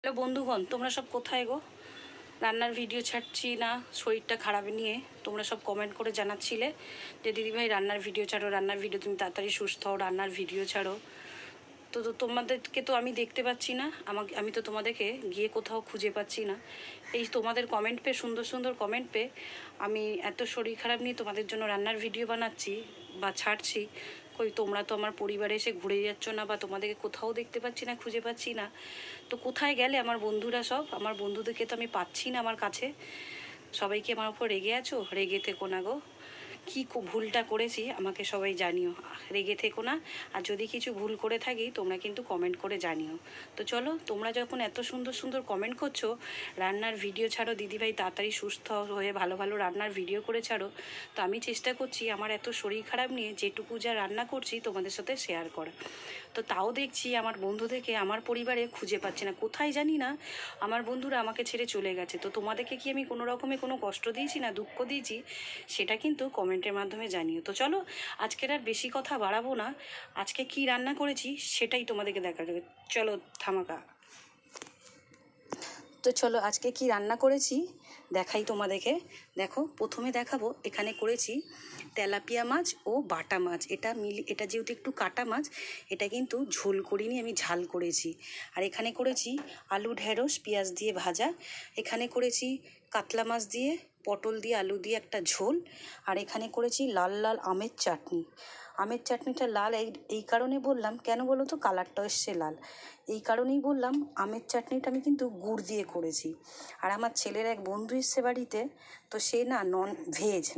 Hello বন্ধুগণ, তোমরা সব কোথায় গো? রান্নার ভিডিও ছাড়ছি না শরীরটা খারাপ নিয়ে তোমরা সব কমেন্ট করে জানাচ্ছিলে যে দিদিভাই রান্নার ভিডিও ছাড়ো, রান্নার ভিডিও, তুমি তাড়াতাড়ি সুস্থ হও, রান্নার ভিডিও ছাড়ো। তো তোমাদেরকে তো আমি দেখতে পাচ্ছি না, আমি তো তোমাদেরকে গিয়ে কোথাও খুঁজে পাচ্ছি না। এই তোমাদের কমেন্ট পেয়ে, সুন্দর সুন্দর কমেন্ট পেয়ে আমি এত শরীর খারাপ নিয়ে তোমাদের জন্য রান্নার ভিডিও বানাচ্ছি বা ছাড়ছি। কই তোমরা তো আমার পরিবারে এসে ঘুরে যাচ্ছ না, বা তোমাদেরকে কোথাও দেখতে পাচ্ছি না, খুঁজে পাচ্ছি না। তো কোথায় গেলে আমার বন্ধুরা সব? আমার বন্ধুদেরকে তো আমি পাচ্ছি না আমার কাছে। সবাইকে আমার উপর রেগে আছো? রেগে থেকো না গো। কী ভুলটা করেছি আমাকে সবাই জানিও, রেগে থেকো না। আর যদি কিছু ভুল করে থাকি তোমরা কিন্তু কমেন্ট করে জানিও। তো চলো, তোমরা যখন এত সুন্দর সুন্দর কমেন্ট করছো রান্নার ভিডিও ছাড়ো দিদিভাই, তাড়াতাড়ি সুস্থ হয়ে ভালো ভালো রান্নার ভিডিও করে ছাড়ো, তো আমি চেষ্টা করছি আমার এত শরীর খারাপ নিয়ে যেটুকু যা রান্না করছি তোমাদের সাথে শেয়ার করা। তো তাও দেখছি আমার বন্ধুদেরকে আমার পরিবারে খুঁজে পাচ্ছে না, কোথায় জানি না। আমার বন্ধুরা আমাকে ছেড়ে চলে গেছে। তো তোমাদেরকে কি আমি কোনো রকমে কোনো কষ্ট দিয়েছি না দুঃখ দিয়েছি, সেটা কিন্তু কমেন্টের মাধ্যমে জানিও। তো চলো, আজকের আর বেশি কথা বাড়াবো না। আজকে কি রান্না করেছি সেটাই তোমাদেরকে দেখা যাবে। চলো ধামাকা। তো চলো, আজকে কি রান্না করেছি দেখাই তোমাদেরকে। দেখো, প্রথমে দেখাবো এখানে করেছি তেলাপিয়া মাছ ও বাটা মাছ। এটা যেহেতু একটু কাটা মাছ, এটা কিন্তু ঝোল করিনি, আমি ঝাল করেছি। আর এখানে করেছি আলু ঢেঁড়স পেঁয়াজ দিয়ে ভাজা। এখানে করেছি কাতলা মাছ দিয়ে পটল দিয়ে আলু দিয়ে একটা ঝোল। আর এখানে করেছি লাল লাল আমের চাটনি। আমের চাটনিটা লাল এই কারণে বললাম, কেন বলো তো, কালারটা এসছে লাল, এই কারণেই বললাম। আমের চাটনিটা আমি কিন্তু গুড় দিয়ে করেছি। আর আমার ছেলের এক বন্ধু এসছে বাড়িতে, তো সে না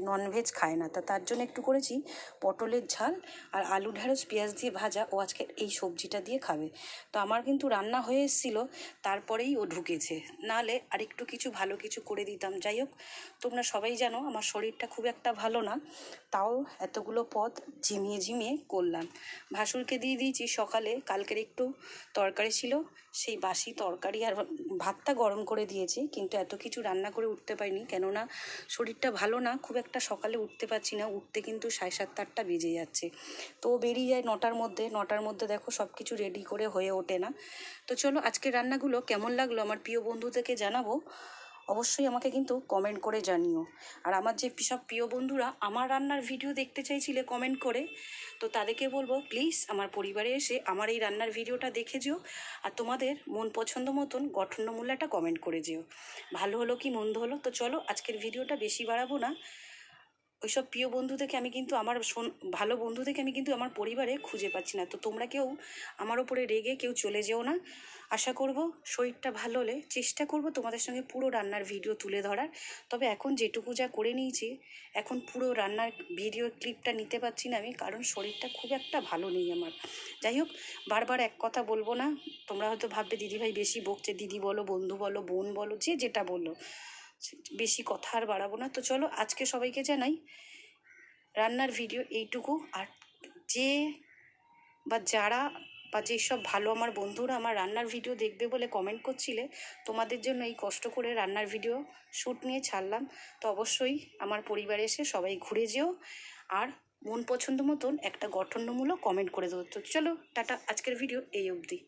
ননভেজ খায় না, তার জন্য একটু করেছি পটলের ঝাল আর আলু ঢেঁড়স পেঁয়াজ দিয়ে ভাজা। ও আজকে এই সবজিটা দিয়ে খাবে। তো আমার কিন্তু রান্না হয়ে এসেছিলো, তারপরেই ও ঢুকেছে, নাহলে আরেকটু কিছু ভালো কিছু করে দিতাম। যাই হোক, তোমরা সবাই জানো আমার শরীরটা খুব একটা ভালো না, তাও এতগুলো পদ ঝিমিয়ে করলাম। ভাসুরকে দিয়ে দিয়েছি সকালে, কালকের একটু তরকারি ছিল, সেই বাসি তরকারি আর ভাতটা গরম করে দিয়েছি, কিন্তু এত কিছু রান্না করে উঠতে পারিনি, কেননা শরীরটা ভালো না, খুব একটা সকালে উঠতে পারছি না। উঠতে কিন্তু 7:30 8টা বেজে যাচ্ছে। তো বেরিয়ে যায় 9টার মধ্যে দেখো সব কিছু রেডি করে হয়ে ওঠে না। তো চলো, আজকে রান্নাগুলো কেমন লাগলো আমার প্রিয় বন্ধুদেরকে জানাবো, অবশ্যই আমাকে কিন্তু কমেন্ট করে জানিও। আর আমার যে সব প্রিয় বন্ধুরা আমার রান্নার ভিডিও দেখতে চাইছিলে কমেন্ট করে, তো তাদেরকে বলবো প্লিজ আমার পরিবারে এসে আমার এই রান্নার ভিডিওটা দেখে যেও। আর তোমাদের মন পছন্দ মতন গঠনমূল্য একটা কমেন্ট করে যেও, ভালো হলো কি মন্দ হলো। তো চলো, আজকের ভিডিওটা বেশি বাড়াবো না। ওইসব প্রিয় বন্ধু থেকে আমি কিন্তু ভালো বন্ধু থেকে আমি কিন্তু আমার পরিবারে খুঁজে পাচ্ছি না। তো তোমরা কেউ আমার ওপরে রেগে কেউ চলে যেও না। আশা করব শরীরটা ভালো হলে চেষ্টা করব তোমাদের সঙ্গে পুরো রান্নার ভিডিও তুলে ধরার। তবে এখন যেটুকু যা করে নিয়েছি, এখন পুরো রান্নার ভিডিও ক্লিপটা নিতে পারছি না আমি, কারণ শরীরটা খুব একটা ভালো নেই আমার। যাই হোক, বারবার এক কথা বলবো না। তোমরা হয়তো ভাববে দিদিভাই বেশি বকছে, দিদি বলো, বন্ধু বলো, বোন বলো, যে যেটা বলো, বেশি কথা আর বাড়াবো না। তো চলো, আজকে সবাইকে জানাই রান্নার ভিডিও এইটুকু। আর যে যারা যেসব ভালো আমার বন্ধুরা আমার রান্নার ভিডিও দেখবে বলে কমেন্ট করছিলে, তোমাদের জন্য এই কষ্ট করে রান্নার ভিডিও শ্যুট নিয়ে ছাড়লাম। তো অবশ্যই আমার পরিবারে এসে সবাই ঘুরে যেও, আর মন পছন্দ মতন একটা গঠনমূলক কমেন্ট করে দেবো। তো চলো টাটা, আজকের ভিডিও এই অবধি।